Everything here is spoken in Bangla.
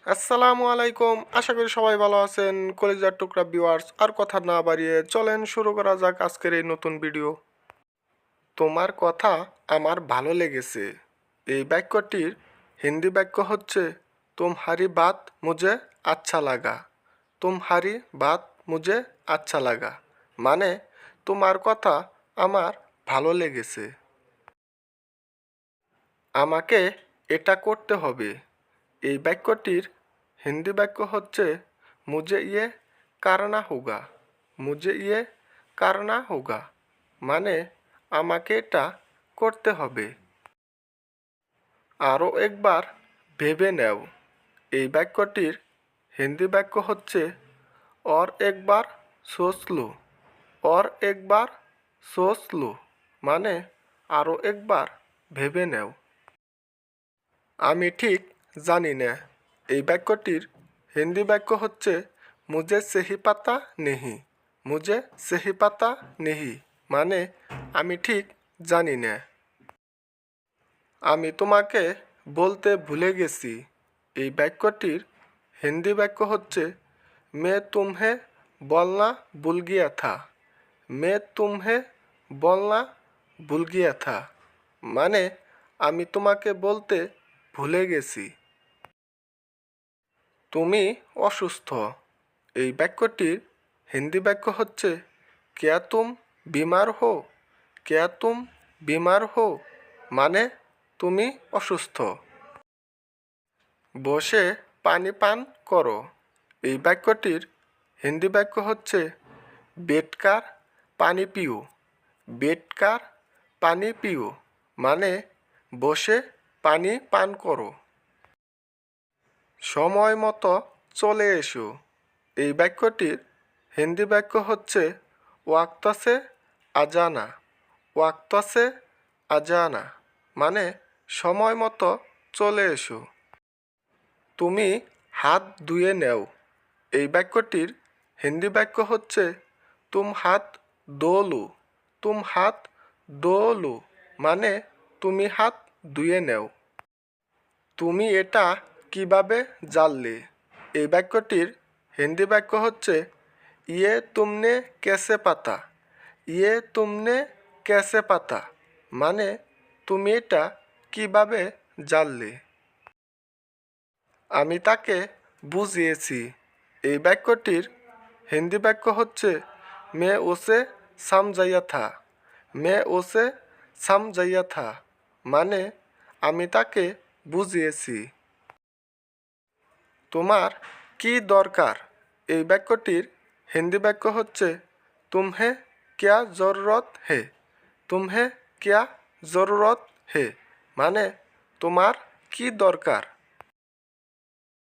আসসালামু আলাইকুম। আশা করি সবাই ভালো আছেন। কলিজার টুকরা ভিউয়ার্স, আর কথা না বাড়িয়ে চলেন শুরু করা যাক আজকের এই নতুন ভিডিও। তোমার কথা আমার ভালো লেগেছে। এই বাক্যটির হিন্দি বাক্য হচ্ছে তুমহারি বাত মুঝে আচ্ছা লাগা। তুমহারি বাত মুঝে আচ্ছা লাগা মানে তোমার কথা আমার ভালো লেগেছে। আমাকে এটা করতে হবে। এই বাক্যটির হিন্দি বাক্য হচ্ছে মুঝে ইয়ে কারনা হোগা। মুঝে ইয়ে কারনা হোগা মানে আমাকে এটা করতে হবে। আরও একবার ভেবে নেও। এই বাক্যটির হিন্দি বাক্য হচ্ছে और একবার সোচ লো। और একবার সোচ লো মানে আরও একবার ভেবে নেও। আমি ঠিক জানি না। এই বাক্যটির হিন্দি বাক্য হচ্ছে মুঝে সেহি পাতা নেহি। মুঝে সেহি পাতা নেহি মানে আমি ঠিক জানি না। আমি তোমাকে বলতে ভুলে গেছি। এই বাক্যটির হিন্দি বাক্য হচ্ছে मैं तुम्हें बोलना भूल गया था। मैं तुम्हें बोलना भूल गया था মানে আমি তোমাকে বলতে ভুলে গেছি। তুমি অসুস্থ। এই বাক্যটির হিন্দি বাক্য হচ্ছে क्या तुम बीमार हो। क्या तुम बीमार हो মানে তুমি অসুস্থ। বসে পানি পান করো। এই বাক্যটির হিন্দি বাক্য হচ্ছে বেটকার পানি পিও। বেটকার পানি পিও মানে বসে পানি পান করো। সময় মতো চলে এসো। এই বাক্যটির হিন্দি বাক্য হচ্ছে ওয়াক্ত সে আজানা। ওয়াক্ত সে আজানা মানে সময় মতো চলে এসো। তুমি হাত ধুয়ে নেও। এই বাক্যটির হিন্দি বাক্য হচ্ছে তুম হাত ধো লো। তুম হাত ধো লো মানে তুমি হাত ধুয়ে নেও। তুমি এটা কিভাবে জানলে? এই বাক্যটির হিন্দি বাক্য হচ্ছে ইয়ে তুমনে কেসে পাতা। ইয়ে তুমনে কেসে পাতা মানে তুমি এটা কিভাবে জানলে? আমি তাকে বুঝিয়েছি। এই বাক্যটির হিন্দি বাক্য হচ্ছে মে ওসে সামজাইয়া থা। মে ওসে সামজাইয়া থা মানে আমি তাকে বুঝিয়েছি। তোমার কি দরকার? এই বাক্যটির হিন্দি বাক্য হচ্ছে তুমহে ক্যা জরুরত হে। তুমহে ক্যা জরুরত হে মানে তোমার কি দরকার?